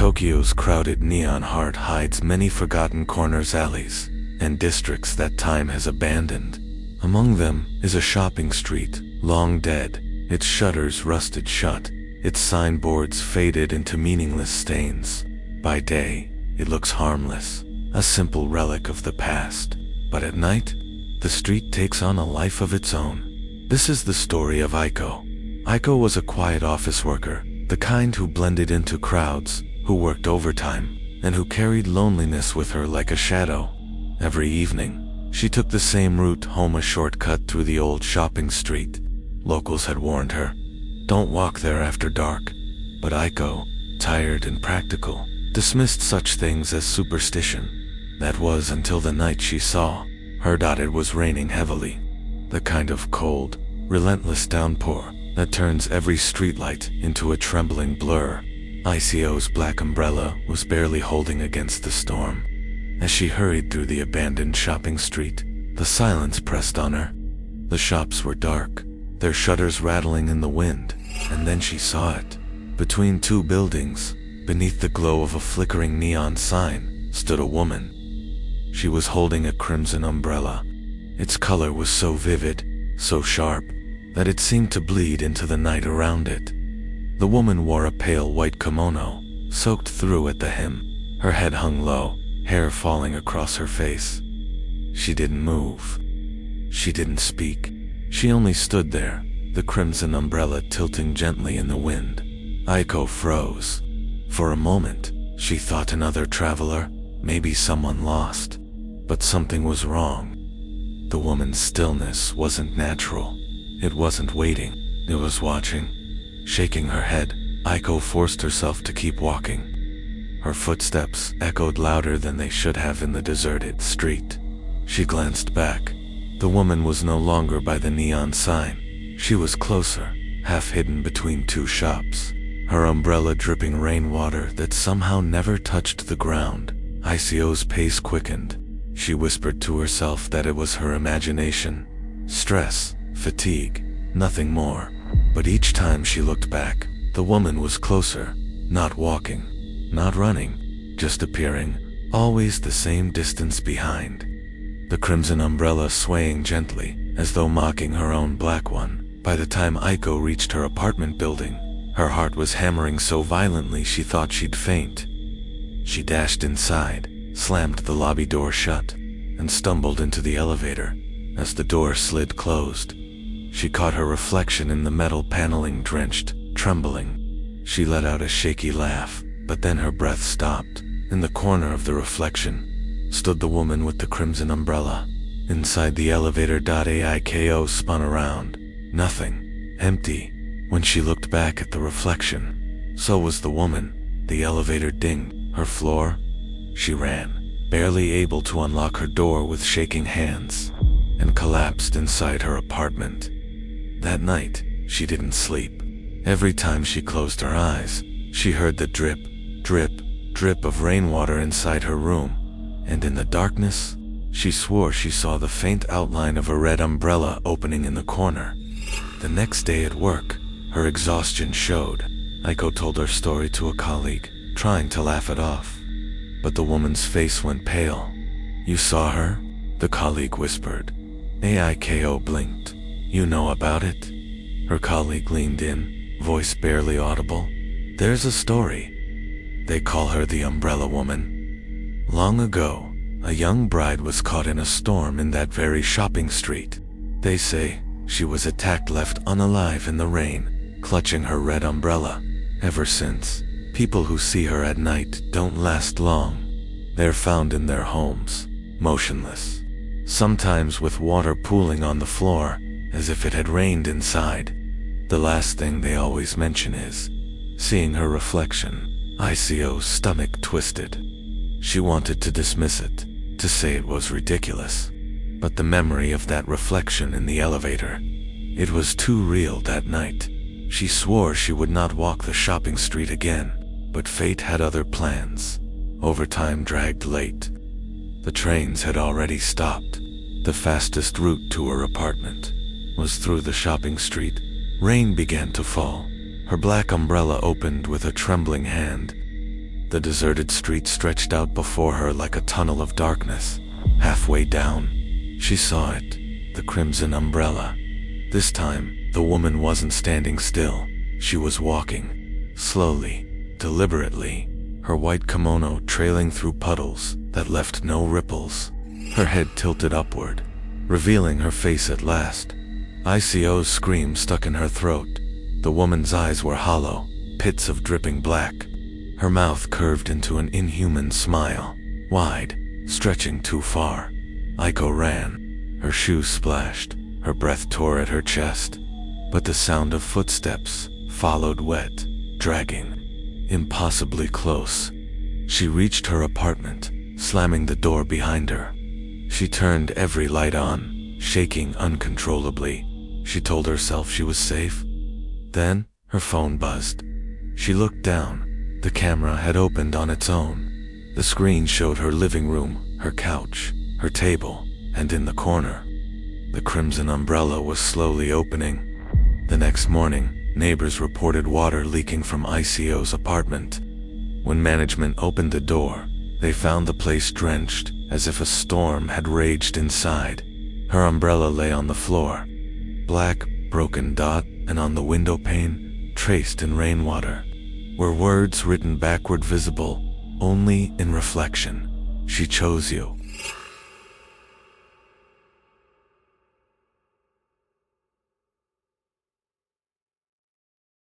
Tokyo's crowded neon heart hides many forgotten corners, alleys, and districts that time has abandoned. Among them is a shopping street, long dead, its shutters rusted shut, its signboards faded into meaningless stains. By day, it looks harmless, a simple relic of the past. But at night, the street takes on a life of its own. This is the story of Aiko. Aiko was a quiet office worker, the kind who blended into crowds, who worked overtime, and who carried loneliness with her like a shadow. Every evening, she took the same route home, a shortcut through the old shopping street. Locals had warned her, don't walk there after dark. But Aiko, tired and practical, dismissed such things as superstition. That was until the night she saw. It was raining heavily. The kind of cold, relentless downpour that turns every streetlight into a trembling blur. Ico's black umbrella was barely holding against the storm. As she hurried through the abandoned shopping street, the silence pressed on her. The shops were dark, their shutters rattling in the wind, and then she saw it. Between two buildings, beneath the glow of a flickering neon sign, stood a woman. She was holding a crimson umbrella. Its color was so vivid, so sharp, that it seemed to bleed into the night around it. The woman wore a pale white kimono, soaked through at the hem. Her head hung low, hair falling across her face. She didn't move. She didn't speak. She only stood there, the crimson umbrella tilting gently in the wind. Aiko froze. For a moment, she thought another traveler, maybe someone lost. But something was wrong. The woman's stillness wasn't natural. It wasn't waiting. It was watching. Shaking her head, Aiko forced herself to keep walking. Her footsteps echoed louder than they should have in the deserted street. She glanced back. The woman was no longer by the neon sign. She was closer, half hidden between two shops. Her umbrella dripping rainwater that somehow never touched the ground. Ico's pace quickened. She whispered to herself that it was her imagination. Stress, fatigue, nothing more. But each time she looked back, the woman was closer, not walking, not running, just appearing, always the same distance behind. The crimson umbrella swaying gently, as though mocking her own black one. By the time Aiko reached her apartment building, her heart was hammering so violently she thought she'd faint. She dashed inside, slammed the lobby door shut, and stumbled into the elevator. As the door slid closed, she caught her reflection in the metal paneling, drenched, trembling. She let out a shaky laugh, but then her breath stopped. In the corner of the reflection stood the woman with the crimson umbrella. Inside the elevator, Aiko spun around. Nothing. Empty. When she looked back at the reflection, so was the woman. The elevator dinged. Her floor? She ran, barely able to unlock her door with shaking hands, and collapsed inside her apartment. That night, she didn't sleep. Every time she closed her eyes, she heard the drip, drip, drip of rainwater inside her room, and in the darkness, she swore she saw the faint outline of a red umbrella opening in the corner. The next day at work, her exhaustion showed. Aiko told her story to a colleague, trying to laugh it off. But the woman's face went pale. "You saw her?" the colleague whispered. Aiko blinked. "You know about it?" Her colleague leaned in, voice barely audible. "There's a story. They call her the Umbrella Woman. Long ago, a young bride was caught in a storm in that very shopping street. They say she was attacked, left unalive in the rain, clutching her red umbrella. Ever since, people who see her at night don't last long. They're found in their homes, motionless, sometimes with water pooling on the floor, as if it had rained inside. The last thing they always mention is seeing her reflection." Ico's stomach twisted. She wanted to dismiss it, to say it was ridiculous. But the memory of that reflection in the elevator, it was too real that night. She swore she would not walk the shopping street again, but fate had other plans. Overtime dragged late. The trains had already stopped. The fastest route to her apartment was through the shopping street. Rain began to fall. Her black umbrella opened with a trembling hand. The deserted street stretched out before her like a tunnel of darkness. Halfway down, she saw it, the Crimson Umbrella. This time, the woman wasn't standing still. She was walking, slowly, deliberately, her white kimono trailing through puddles that left no ripples. Her head tilted upward, revealing her face at last. ICO's scream stuck in her throat. The woman's eyes were hollow, pits of dripping black. Her mouth curved into an inhuman smile, wide, stretching too far. Aiko ran. Her shoes splashed, her breath tore at her chest. But the sound of footsteps followed, wet, dragging, impossibly close. She reached her apartment, slamming the door behind her. She turned every light on, shaking uncontrollably. She told herself she was safe. Then, her phone buzzed. She looked down. The camera had opened on its own. The screen showed her living room, her couch, her table, and in the corner, the Crimson Umbrella was slowly opening. The next morning, neighbors reported water leaking from ICO's apartment. When management opened the door, they found the place drenched, as if a storm had raged inside. Her umbrella lay on the floor, black, broken dot, and on the window pane, traced in rainwater, were words written backward visible only in reflection. She chose you.